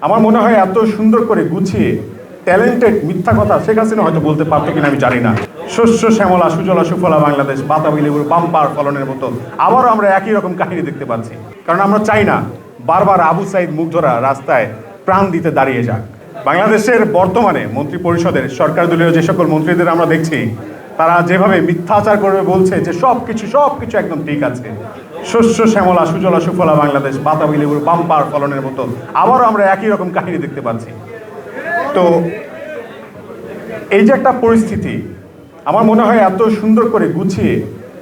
আমার মনে হয় এত সুন্দর করে গুছিয়ে ট্যালেন্টেড মিথ্যা কথা শেখ হাসিনা হয়তো বলতে পারতো কিনা আমি জানি না। শস্য শ্যামলা সুজলা সুফলা বাংলাদেশ, বাতাবি লেবুর বাম্পার ফলনের মতো আবারও আমরা একই রকম কাহিনী দেখতে পাচ্ছি। কারণ আমরা চাই না বারবার আবু সাইদ মুগ্ধরা রাস্তায় প্রাণ দিতে দাঁড়িয়ে যাক। বাংলাদেশের বর্তমানে মন্ত্রী পরিষদের সরকার দলীয় যে সকল মন্ত্রীদের আমরা দেখছি, তারা যেভাবে মিথ্যাচার করবে বলছে যে সব কিছু একদম ঠিক আছে, শস্য শ্যামলা সুজলা সুফলা বাংলাদেশ, বাতাবি লেবুর বাম্পার ফলনের মতো আবারও আমরা একই রকম কাহিনী দেখতে পাচ্ছি। তো এই যে একটা পরিস্থিতি, আমার মনে হয় এত সুন্দর করে গুছিয়ে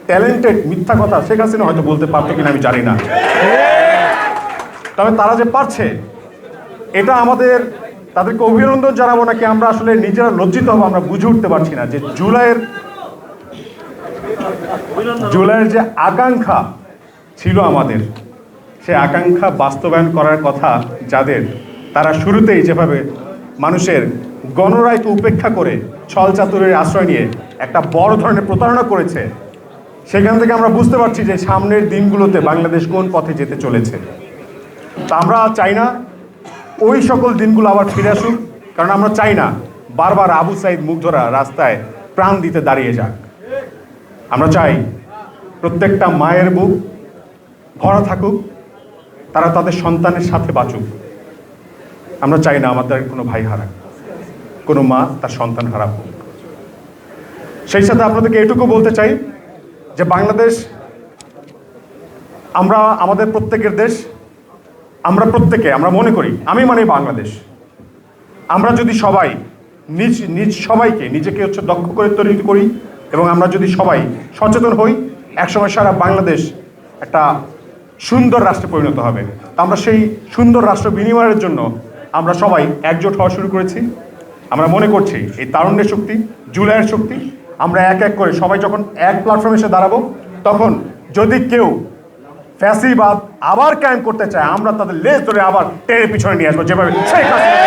ট্যালেন্টেড মিথ্যা কথা শেখ হাসিনা হয়তো বলতে পারতো কিনা আমি জানি না। তবে তারা যে পারছে, এটা তাদেরকে অভিনন্দন জানাবো নাকি আমরা আসলে নিজেরা লজ্জিত হবো আমরা বুঝে উঠতে পারছি না যে জুলাইয়ের যে আকাঙ্ক্ষা ছিল আমাদের, সে আকাঙ্ক্ষা বাস্তবায়ন করার কথা যাদের, তারা শুরুতেই যেভাবে মানুষের গণরায়কে উপেক্ষা করে ছল চাতুরের আশ্রয় নিয়ে একটা বড় ধরনের প্রতারণা করেছে, সেখান থেকে আমরা বুঝতে পারছি যে সামনের দিনগুলোতে বাংলাদেশ কোন পথে যেতে চলেছে। তা আমরা চাই না ওই সকল দিনগুলো আবার ফিরে আসুক, কারণ আমরা চাই না বারবার আবু সাইদ মুগ্ধরা রাস্তায় প্রাণ দিতে দাঁড়িয়ে যাক। আমরা চাই প্রত্যেকটা মায়ের বুক ভরা থাকুক, তারা তাদের সন্তানের সাথে বাঁচুক। আমরা চাই না আমাদের কোনো ভাই হারাক, কোনো মা তার সন্তান হারাক। সেই সাথে আপনাদেরকে এটুকু বলতে চাই যে বাংলাদেশ আমাদের প্রত্যেকের দেশ। আমরা মনে করি, আমি মানে বাংলাদেশ। আমরা যদি সবাই সবাইকে নিজেকে দক্ষ করে তৈরি করি এবং আমরা যদি সবাই সচেতন হই, একসময় সারা বাংলাদেশ একটা সুন্দর রাষ্ট্রে পরিণত হবে। আমরা সেই সুন্দর রাষ্ট্র বিনিময়ের জন্য আমরা সবাই একজোট হওয়া শুরু করেছি। আমরা মনে করছি এই তারুণ্যের শক্তি, জুলাইয়ের শক্তি, আমরা এক এক করে সবাই যখন এক প্ল্যাটফর্মে এসে দাঁড়াবো, তখন যদি কেউ ফ্যাসিবাদ আবার কায়েম করতে চায়, আমরা তাদের লেজ ধরে আবার টেনে পিছনে নিয়ে আসবো, যেভাবে শেখ হাসিনা।